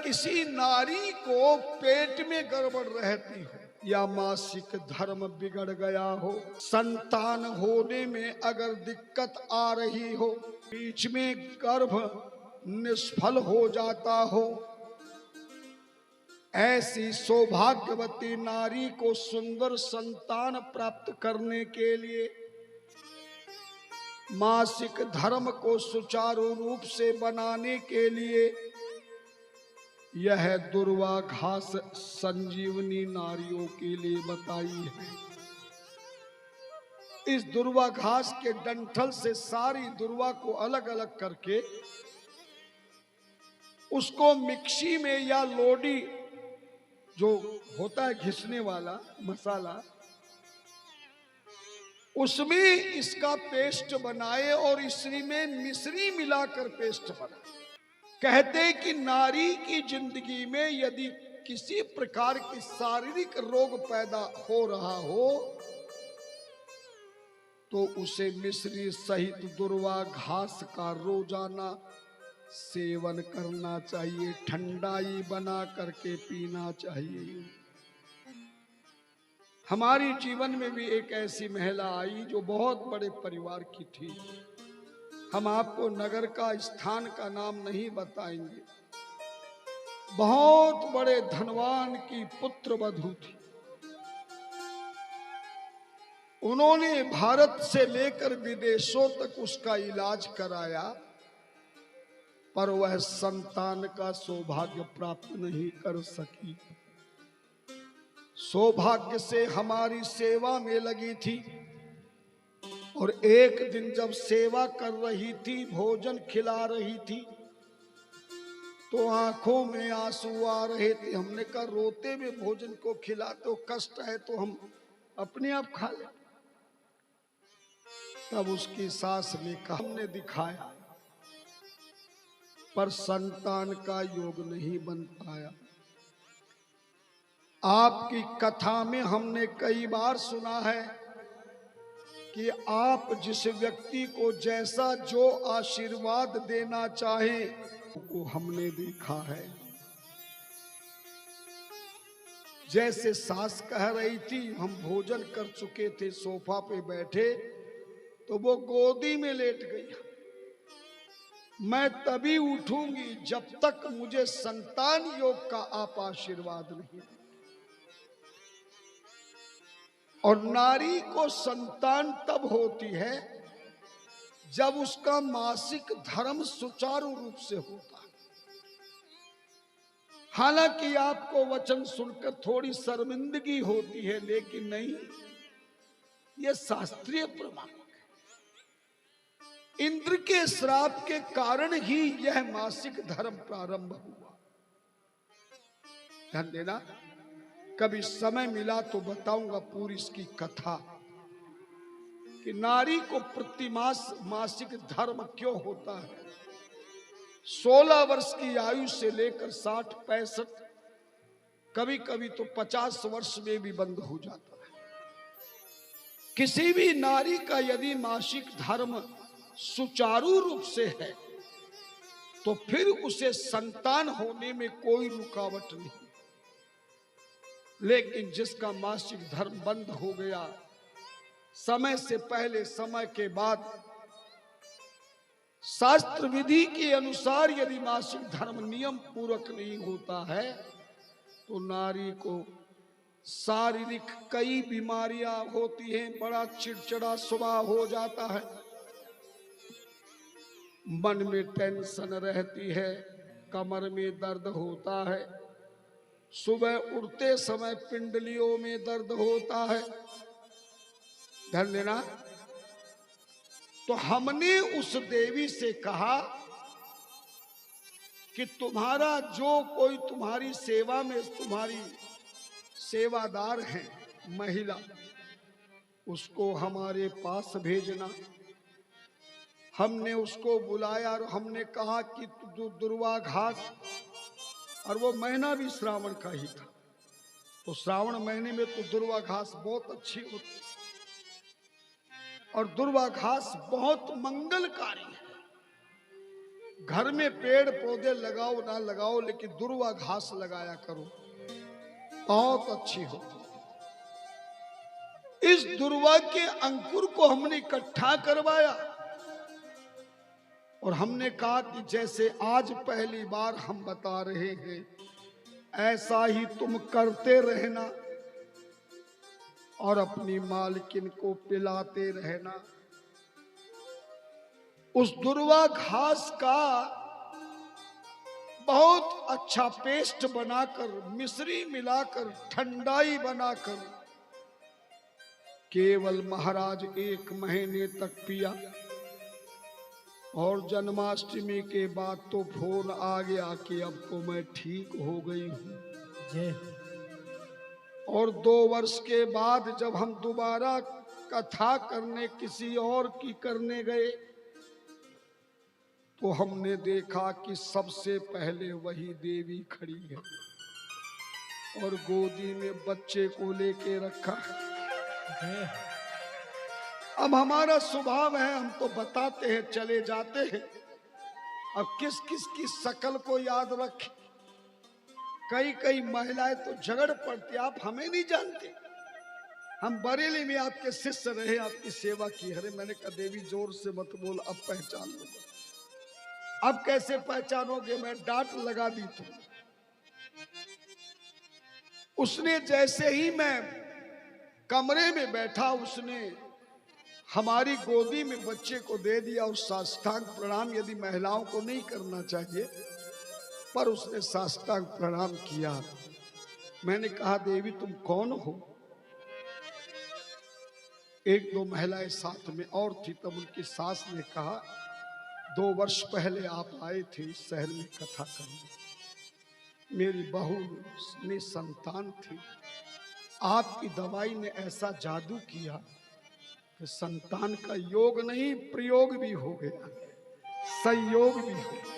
किसी नारी को पेट में गड़बड़ रहती हो या मासिक धर्म बिगड़ गया हो, संतान होने में अगर दिक्कत आ रही हो, बीच में गर्भ निष्फल हो जाता हो, ऐसी सौभाग्यवती नारी को सुंदर संतान प्राप्त करने के लिए मासिक धर्म को सुचारू रूप से बनाने के लिए यह दुर्वा घास संजीवनी नारियों के लिए बताई है। इस दुर्वा घास के डंठल से सारी दुर्वा को अलग अलग करके उसको मिक्सी में या लोडी जो होता है घिसने वाला मसाला, उसमें इसका पेस्ट बनाए और इसी में मिश्री मिलाकर पेस्ट बनाए। कहते कि नारी की जिंदगी में यदि किसी प्रकार की शारीरिक रोग पैदा हो रहा हो तो उसे मिश्री सहित दुर्वा घास का रोजाना सेवन करना चाहिए, ठंडाई बना करके पीना चाहिए। हमारी जीवन में भी एक ऐसी महिला आई जो बहुत बड़े परिवार की थी। हम आपको नगर का स्थान का नाम नहीं बताएंगे। बहुत बड़े धनवान की पुत्र वधू थी। उन्होंने भारत से लेकर विदेशों तक उसका इलाज कराया, पर वह संतान का सौभाग्य प्राप्त नहीं कर सकी। सौभाग्य से हमारी सेवा में लगी थी और एक दिन जब सेवा कर रही थी, भोजन खिला रही थी, तो आंखों में आंसू आ रहे थे। हमने कहा रोते में भोजन को खिलाते हो, कष्ट है तो हम अपने आप खा लें। तब उसकी सास ने कहा हमने दिखाया पर संतान का योग नहीं बन पाया। आपकी कथा में हमने कई बार सुना है कि आप जिस व्यक्ति को जैसा जो आशीर्वाद देना चाहे को हमने देखा है। जैसे सास कह रही थी, हम भोजन कर चुके थे, सोफा पे बैठे तो वो गोदी में लेट गई। मैं तभी उठूंगी जब तक मुझे संतान योग का आप आशीर्वाद नहीं। और नारी को संतान तब होती है जब उसका मासिक धर्म सुचारू रूप से होता है। हालांकि आपको वचन सुनकर थोड़ी शर्मिंदगी होती है, लेकिन नहीं, यह शास्त्रीय प्रमाण है। इंद्र के श्राप के कारण ही यह मासिक धर्म प्रारंभ हुआ। ध्यान देना, कभी समय मिला तो बताऊंगा पूरी इसकी कथा कि नारी को प्रतिमास मासिक धर्म क्यों होता है। 16 वर्ष की आयु से लेकर 60, 65, कभी कभी तो 50 वर्ष में भी बंद हो जाता है। किसी भी नारी का यदि मासिक धर्म सुचारू रूप से है तो फिर उसे संतान होने में कोई रुकावट नहीं। लेकिन जिसका मासिक धर्म बंद हो गया, समय से पहले, समय के बाद, शास्त्र विधि के अनुसार यदि मासिक धर्म नियम पूर्वक नहीं होता है तो नारी को शारीरिक कई बीमारियां होती हैं, बड़ा चिड़चिड़ा स्वभाव हो जाता है, मन में टेंशन रहती है, कमर में दर्द होता है, सुबह उठते समय पिंडलियों में दर्द होता है। ध्यान देना। तो हमने उस देवी से कहा कि तुम्हारा जो कोई तुम्हारी सेवा में तुम्हारी सेवादार है महिला, उसको हमारे पास भेजना। हमने उसको बुलाया और हमने कहा कि दुर्वा घास, और वो महीना भी श्रावण का ही था, तो श्रावण महीने में तो दुर्वा घास बहुत अच्छी होती और दुर्वा घास बहुत मंगलकारी है। घर में पेड़ पौधे लगाओ ना लगाओ, लेकिन दुर्वा घास लगाया करो, बहुत अच्छी होती। इस दुर्वा के अंकुर को हमने इकट्ठा करवाया और हमने कहा कि जैसे आज पहली बार हम बता रहे हैं, ऐसा ही तुम करते रहना और अपनी मालकिन को पिलाते रहना। उस दुर्वा घास का बहुत अच्छा पेस्ट बनाकर, मिश्री मिलाकर, ठंडाई बनाकर केवल महाराज 1 महीने तक पिया। और जन्माष्टमी के बाद तो फोन आ गया कि अब तो मैं ठीक हो गई हूँ। और 2 वर्ष के बाद जब हम दोबारा कथा करने किसी और की करने गए, तो हमने देखा कि सबसे पहले वही देवी खड़ी है और गोदी में बच्चे को लेके रखा है। अब हमारा स्वभाव है, हम तो बताते हैं चले जाते हैं। अब किस किस की शकल को याद रखें। कई महिलाएं तो झगड़ पड़ती, आप हमें नहीं जानते। हम बरेली में आपके शिष्य रहे, आपकी सेवा की। अरे मैंने कहा देवी जोर से मत बोल, अब पहचान लूंगा। अब कैसे पहचानोगे, मैं डांट लगा दी थी। उसने जैसे ही मैं कमरे में बैठा, उसने हमारी गोदी में बच्चे को दे दिया और साष्टांग प्रणाम, यदि महिलाओं को नहीं करना चाहिए, पर उसने साष्टांग प्रणाम किया। मैंने कहा देवी तुम कौन हो? 1-2 महिलाएं साथ में और थी। तब उनकी सास ने कहा 2 वर्ष पहले आप आए थे इस शहर में कथा करने, मेरी बहू ने संतान थी, आपकी दवाई ने ऐसा जादू किया कि संतान का योग नहीं प्रयोग भी हो गया, संयोग भी हो गया।